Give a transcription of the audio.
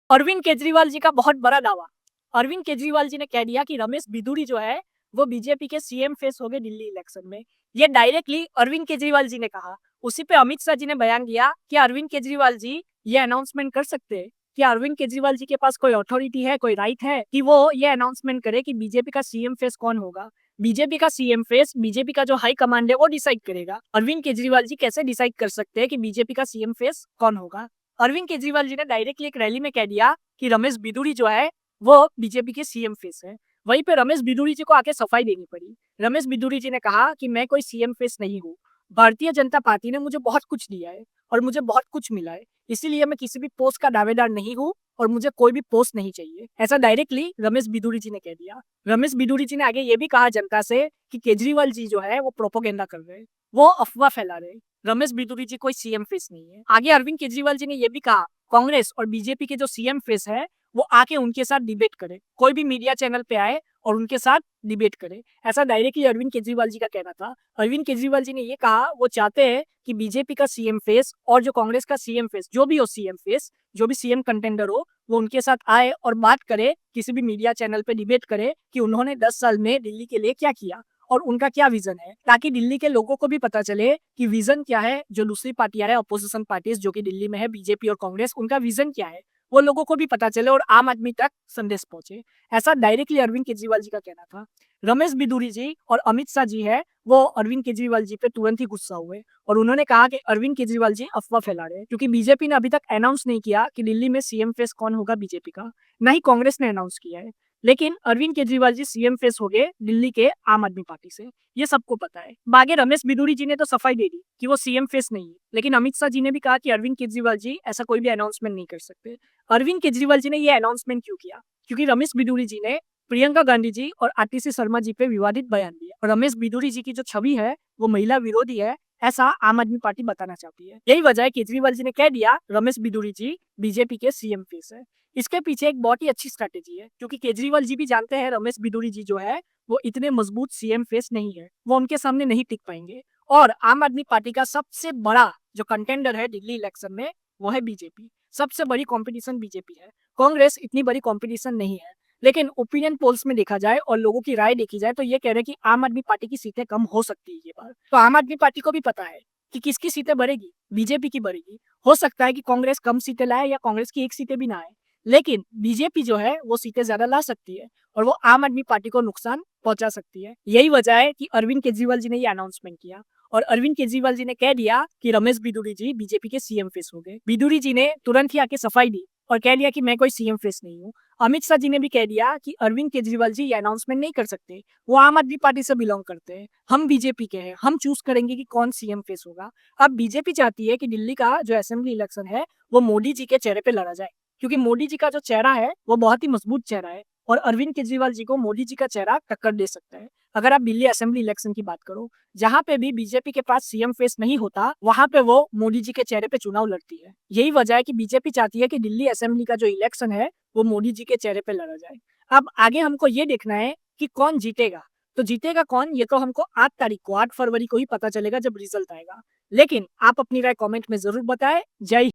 अरविंद केजरीवाल जी का बहुत बड़ा दावा। अरविंद केजरीवाल जी ने कह दिया कि रमेश बिधूरी जो है वो बीजेपी के सीएम फेस हो गए दिल्ली इलेक्शन में। ये डायरेक्टली अरविंद केजरीवाल जी ने कहा। उसी पे अमित शाह जी ने बयान दिया कि अरविंद केजरीवाल जी ये अनाउंसमेंट कर सकते हैं कि अरविंद केजरीवाल जी के पास कोई अथॉरिटी है, कोई राइट है कि वो ये अनाउंसमेंट करे कि बीजेपी का सीएम फेस कौन होगा। बीजेपी का सीएम फेस बीजेपी का जो हाई कमांड है वो डिसाइड करेगा। अरविंद केजरीवाल जी कैसे डिसाइड कर सकते हैं कि बीजेपी का सीएम फेस कौन होगा। अरविंद केजरीवाल जी ने डायरेक्टली एक रैली में कह दिया कि रमेश बिधूरी जो है वो बीजेपी के सीएम फेस है। वहीं पे रमेश बिधूरी जी को आके सफाई देनी पड़ी। रमेश बिधूरी जी ने कहा कि मैं कोई सीएम फेस नहीं हूँ। भारतीय जनता पार्टी ने मुझे बहुत कुछ दिया है और मुझे बहुत कुछ मिला है, इसीलिए मैं किसी भी पोस्ट का दावेदार नहीं हूँ और मुझे कोई भी पोस्ट नहीं चाहिए, ऐसा डायरेक्टली रमेश बिधूरी जी ने कह दिया। रमेश बिधूरी जी ने आगे ये भी कहा जनता से कि केजरीवाल जी जो है वो प्रोपोगेंडा कर रहे हैं, वो अफवाह फैला रहे हैं। रमेश बिधूरी जी कोई सीएम फेस नहीं है। आगे अरविंद केजरीवाल जी ने यह भी कहा कांग्रेस और बीजेपी के जो सीएम फेस है वो आके उनके साथ डिबेट करे, कोई भी मीडिया चैनल पे आए और उनके साथ डिबेट करे, ऐसा डायरेक्टली अरविंद केजरीवाल जी का कहना था। अरविंद केजरीवाल जी ने ये कहा वो चाहते हैं कि बीजेपी का सीएम फेस और जो कांग्रेस का सीएम फेस, जो भी हो सीएम फेस, जो भी सीएम कंटेंडर हो, वो उनके साथ आए और बात करे, किसी भी मीडिया चैनल पे डिबेट करे कि उन्होंने 10 साल में दिल्ली के लिए क्या किया और उनका क्या विजन है, ताकि दिल्ली के लोगों को भी पता चले कि विजन क्या है। जो दूसरी पार्टियां है, अपोजिशन पार्टीज जो कि दिल्ली में है, बीजेपी और कांग्रेस, उनका विजन क्या है वो लोगों को भी पता चले और आम आदमी तक संदेश पहुंचे, ऐसा डायरेक्टली अरविंद केजरीवाल जी का कहना था। रमेश बिधूरी जी और अमित शाह जी है वो अरविंद केजरीवाल जी पे तुरंत ही गुस्सा हुए और उन्होंने कहा कि अरविंद केजरीवाल जी अफवाह फैला रहे हैं, क्योंकि बीजेपी ने अभी तक अनाउंस नहीं किया कि दिल्ली में सीएम फेस कौन होगा बीजेपी का, ना ही कांग्रेस ने अनाउंस किया है। लेकिन अरविंद केजरीवाल जी सीएम फेस हो गए दिल्ली के आम आदमी पार्टी से, ये सबको पता है। बागे रमेश बिधूरी जी ने तो सफाई दे दी कि वो सीएम फेस नहीं है, लेकिन अमित शाह जी ने भी कहा कि अरविंद केजरीवाल जी ऐसा कोई भी अनाउंसमेंट नहीं कर सकते। अरविंद केजरीवाल जी ने ये अनाउंसमेंट क्यों किया? क्योंकि रमेश बिधूरी जी ने प्रियंका गांधी जी और आतिशी शर्मा जी पे विवादित बयान दिया और रमेश बिधूरी जी की जो छवि है वो महिला विरोधी है, ऐसा आम आदमी पार्टी बताना चाहती है। यही वजह है केजरीवाल जी ने कह दिया रमेश बिधूरी जी बीजेपी के सीएम फेस है। इसके पीछे एक बहुत ही अच्छी स्ट्रैटेजी है, क्योंकि केजरीवाल जी भी जानते हैं रमेश बिधूरी जी जो है वो इतने मजबूत सीएम फेस नहीं है, वो उनके सामने नहीं टिक पाएंगे। और आम आदमी पार्टी का सबसे बड़ा जो कंटेंडर है दिल्ली इलेक्शन में वो है बीजेपी। सबसे बड़ी कंपटीशन बीजेपी है, कांग्रेस इतनी बड़ी कंपटीशन नहीं है। लेकिन ओपिनियन पोल्स में देखा जाए और लोगों की राय देखी जाए तो ये कह रहे हैं कि आम आदमी पार्टी की सीटें कम हो सकती है ये बार। तो आम आदमी पार्टी को भी पता है कि किसकी सीटें बढ़ेगी, बीजेपी की बढ़ेगी। हो सकता है कि कांग्रेस कम सीटें लाए या कांग्रेस की एक सीटें भी ना आए, लेकिन बीजेपी जो है वो सीटें ज्यादा ला सकती है और वो आम आदमी पार्टी को नुकसान पहुंचा सकती है। यही वजह है कि अरविंद केजरीवाल जी ने ये अनाउंसमेंट किया और अरविंद केजरीवाल जी ने कह दिया कि रमेश बिधूरी जी बीजेपी के सीएम फेस हो गए। बिधूरी जी ने तुरंत ही आके सफाई दी और कह दिया कि मैं कोई सीएम फेस नहीं हूँ। अमित शाह जी ने भी कह दिया कि अरविंद केजरीवाल जी ये अनाउंसमेंट नहीं कर सकते, वो आम आदमी पार्टी से बिलोंग करते हैं, हम बीजेपी के हैं, हम चूज करेंगे कि कौन सीएम फेस होगा। अब बीजेपी चाहती है कि दिल्ली का जो असेंबली इलेक्शन है वो मोदी जी के चेहरे पे लड़ा जाए, क्योंकि मोदी जी का जो चेहरा है वो बहुत ही मजबूत चेहरा है और अरविंद केजरीवाल जी को मोदी जी का चेहरा टक्कर दे सकता है। अगर आप दिल्ली असेंबली इलेक्शन की बात करो, जहां पे भी बीजेपी के पास सीएम फेस नहीं होता, वहां पे वो मोदी जी के चेहरे पे चुनाव लड़ती है। यही वजह है कि बीजेपी चाहती है कि दिल्ली असेंबली का जो इलेक्शन है वो मोदी जी के चेहरे पे लड़ा जाए। अब आगे हमको ये देखना है कि कौन जीतेगा। तो जीतेगा कौन ये तो हमको 8 तारीख को 8 फरवरी को ही पता चलेगा जब रिजल्ट आएगा। लेकिन आप अपनी राय कमेंट में जरूर बताएं। जय